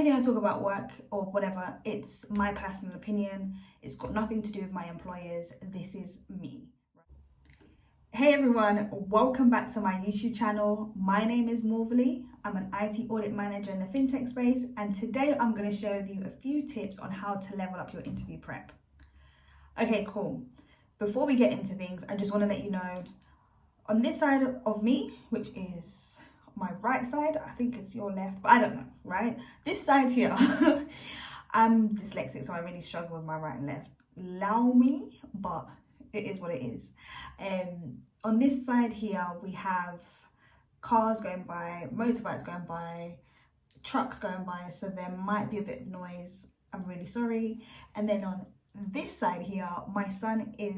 Everything I talk about work or whatever, it's my personal opinion. It's got nothing to do with my employers. This is me. Hey everyone, welcome back to my YouTube channel. My name is Morvialee. I'm an IT audit manager in the fintech space, and today I'm going to share with you a few tips on how to level up your interview prep. Okay, cool. Before we get into things, I just want to let you know, on this side of me, which is my right side, I think it's your left, but I don't know, right? This side here, I'm dyslexic, so I really struggle with my right and left. Allow me, but it is what it is. On this side here, we have cars going by, motorbikes going by, trucks going by, so there might be a bit of noise. I'm really sorry. And then on this side here, my son is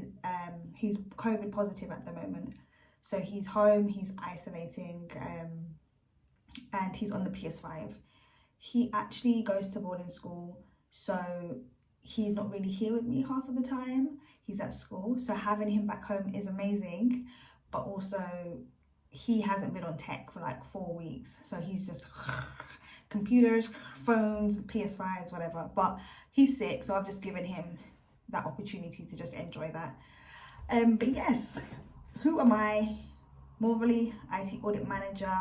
he's COVID positive at the moment, so he's home, he's isolating, and he's on the PS5. He actually goes to boarding school, so he's not really here with me half of the time. He's at school, so having him back home is amazing, but also he hasn't been on tech for like 4 weeks, so he's just computers, phones, PS5s, whatever. But he's sick, so I've just given him that opportunity to just enjoy that. But yes, who am I? Morvialee, IT audit manager,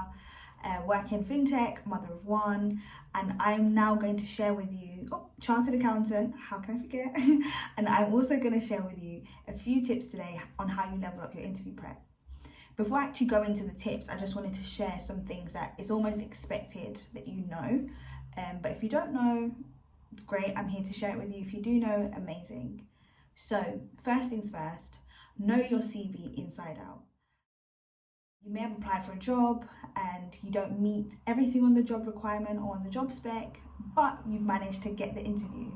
work in fintech, mother of one, and I'm now going to share with you, chartered accountant, how can I forget? And I'm also going to share with you a few tips today on how you level up your interview prep. Before I actually go into the tips, I just wanted to share some things that it's almost expected that you know, but if you don't know, great, I'm here to share it with you. If you do know, amazing. So first things first, know your CV inside out. You may have applied for a job and you don't meet everything on the job requirement or on the job spec, but you've managed to get the interview.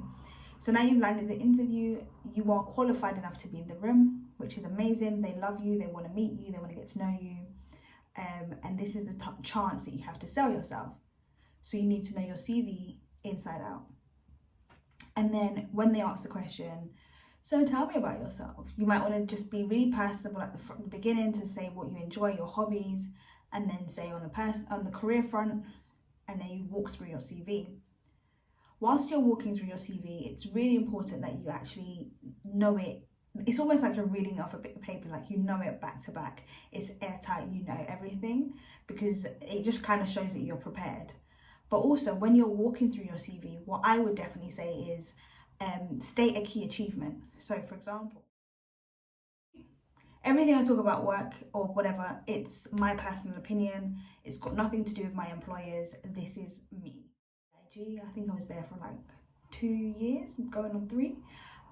So now you've landed the interview, you are qualified enough to be in the room, which is amazing. They love you, they want to meet you, they want to get to know you. And this is the chance that you have to sell yourself. So you need to know your CV inside out. And then when they ask the question, so tell me about yourself, you might want to just be really personable at the beginning to say what you enjoy, your hobbies, and then say on the career front, and then you walk through your CV. Whilst you're walking through your CV, it's really important that you actually know it. It's almost like you're reading off a bit of paper, like you know it back to back. It's airtight, you know everything, because it just kind of shows that you're prepared. But also when you're walking through your CV, what I would definitely say is state a key achievement. So for example, everything I talk about work or whatever, it's my personal opinion. It's got nothing to do with my employers. This is me. I think I was there for like 2 years, going on 3.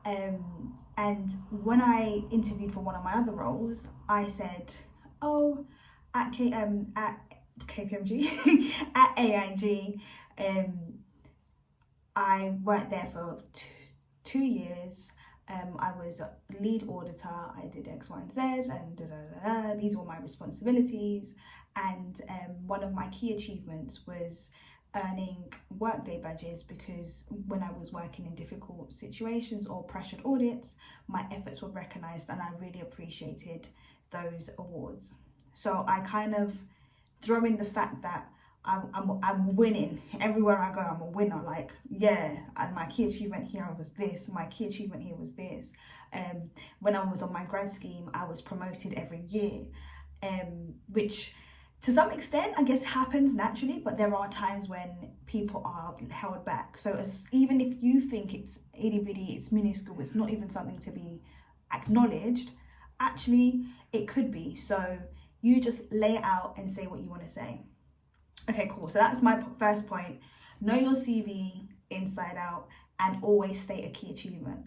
And when I interviewed for one of my other roles, I said, at KPMG, at AIG, I worked there for 2 years. I was a lead auditor. I did X, Y, and Z, and these were my responsibilities. And one of my key achievements was earning workday badges, because when I was working in difficult situations or pressured audits, my efforts were recognized, and I really appreciated those awards. So I kind of throw in the fact that I'm winning everywhere I go. I'm a winner. Like, yeah, and my key achievement here was this. My key achievement here was this. When I was on my grad scheme, I was promoted every year, which to some extent, I guess, happens naturally, but there are times when people are held back. So even if you think it's itty bitty, it's minuscule, it's not even something to be acknowledged, actually it could be. So you just lay it out and say what you want to say. Okay, cool. So that's my first point. Know your CV inside out and always state a key achievement.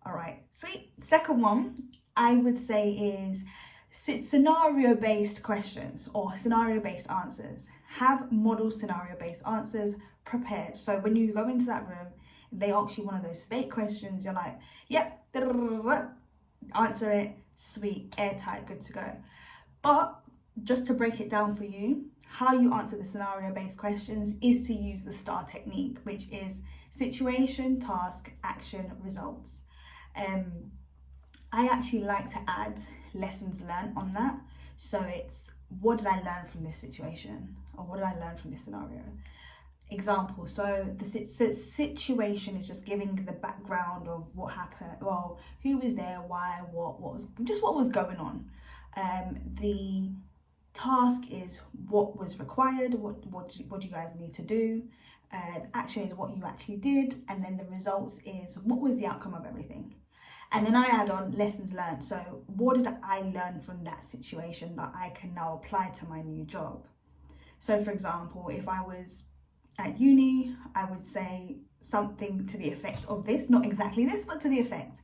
All right, sweet. Second one, I would say is scenario-based questions or scenario-based answers. Have model scenario-based answers prepared. So when you go into that room, they ask you one of those state questions, you're like, yep, answer it, sweet, airtight, good to go. But just to break it down for you, how you answer the scenario-based questions is to use the STAR technique, which is situation, task, action, results. I actually like to add lessons learned on that. So it's, what did I learn from this situation? Or what did I learn from this scenario? Example, so the situation is just giving the background of what happened, well, who was there, why, what was going on. The task is what was required, what do you guys need to do. Action is what you actually did, and then the results is what was the outcome of everything. And then I add on lessons learned. So what did I learn from that situation that I can now apply to my new job? So for example, if I was at uni, I would say something to the effect of this, not exactly this, but to the effect.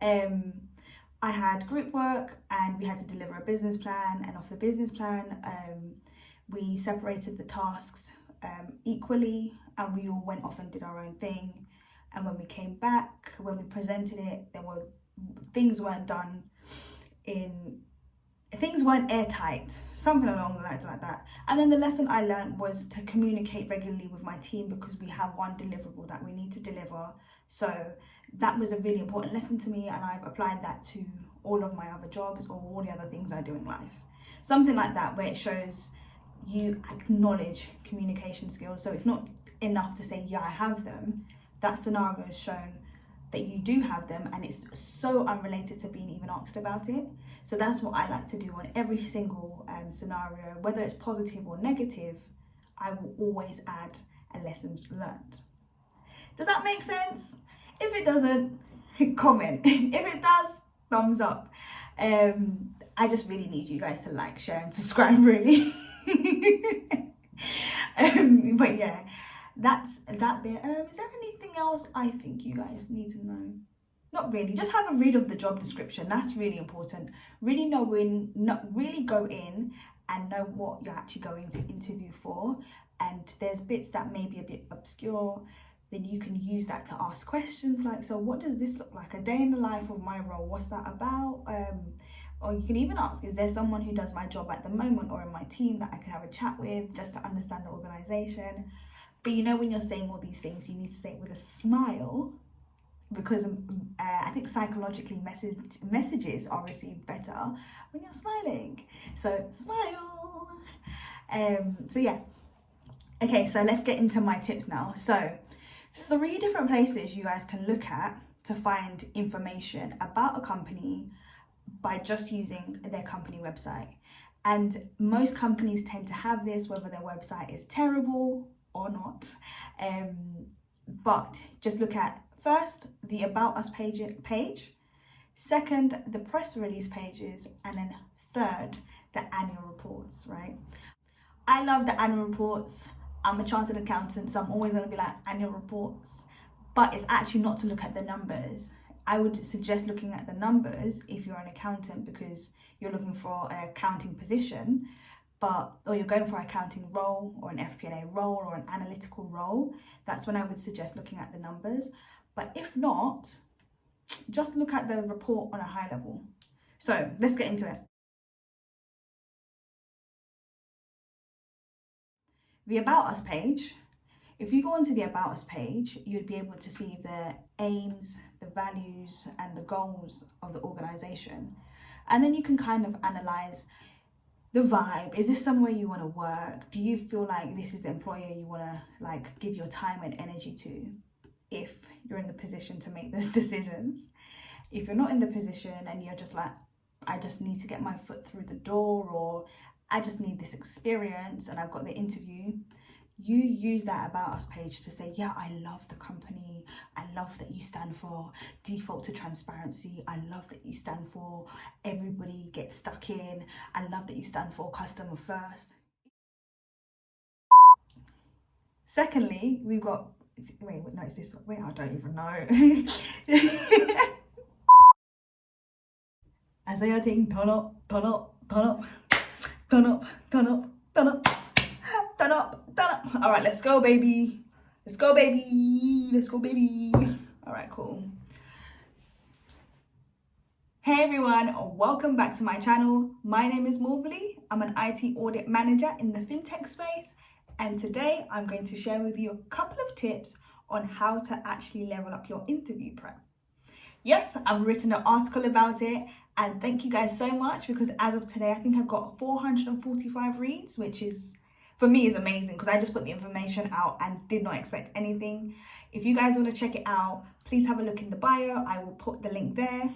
I had group work and we had to deliver a business plan, and off the business plan, we separated the tasks equally, and we all went off and did our own thing. And when we came back, when we presented it, things weren't airtight, something along the lines like that. And then the lesson I learned was to communicate regularly with my team, because we have one deliverable that we need to deliver. So that was a really important lesson to me, and I've applied that to all of my other jobs or all the other things I do in life. Something like that, where it shows you acknowledge communication skills. So it's not enough to say, yeah, I have them. That scenario has shown that you do have them, and it's so unrelated to being even asked about it. So that's what I like to do on every single scenario, whether it's positive or negative. I will always add a lessons learned. Does that make sense? If it doesn't, comment. If it does, thumbs up. I just really need you guys to like, share and subscribe, really. But yeah, that's that bit. Is there anything else I think you guys need to know? Not really. Just have a read of the job description. That's really important. Really really go in and know what you're actually going to interview for. And there's bits that may be a bit obscure, then you can use that to ask questions like, so what does this look like? A day in the life of my role, what's that about? Or you can even ask, is there someone who does my job at the moment or in my team that I can have a chat with, just to understand the organization? But you know, when you're saying all these things, you need to say it with a smile, because I think psychologically messages are received better when you're smiling. So smile. So yeah. Okay, so let's get into my tips now. So 3 different places you guys can look at to find information about a company by just using their company website. And most companies tend to have this, whether their website is terrible or not. But just look at, first, the About Us page, second, the press release pages, and then third, the annual reports, right? I love the annual reports. I'm a chartered accountant, so I'm always going to be like, annual reports. But it's actually not to look at the numbers. I would suggest looking at the numbers if you're an accountant, because you're looking for an accounting position, or you're going for an accounting role or an FP&A role or an analytical role. That's when I would suggest looking at the numbers. But if not, just look at the report on a high level. So let's get into it. The About Us page. If you go onto the About Us page, you'd be able to see the aims, the values, and the goals of the organization. And then you can kind of analyze the vibe. Is this somewhere you want to work? Do you feel like this is the employer you want to like give your time and energy to, if you're in the position to make those decisions? If you're not in the position and you're just like, I just need to get my foot through the door, or I just need this experience and I've got the interview, you use that About Us page to say, yeah, I love the company. I love that you stand for default to transparency. I love that you stand for everybody gets stuck in. I love that you stand for customer first. Secondly, we've got, no, it's this, I don't even know. I say a thing, turn up, turn up, turn up, turn up, turn up, turn up. Turn up, turn up. All right, let's go, baby. Let's go, baby. Let's go, baby. All right, cool. Hey everyone, welcome back to my channel. My name is Morvialee. I'm an IT audit manager in the fintech space, and today I'm going to share with you a couple of tips on how to actually level up your interview prep. Yes, I've written an article about it, and thank you guys so much, because as of today, I think I've got 445 reads, which is for me is amazing because I just put the information out and did not expect anything. If you guys want to check it out, please have a look in the bio. I will put the link there.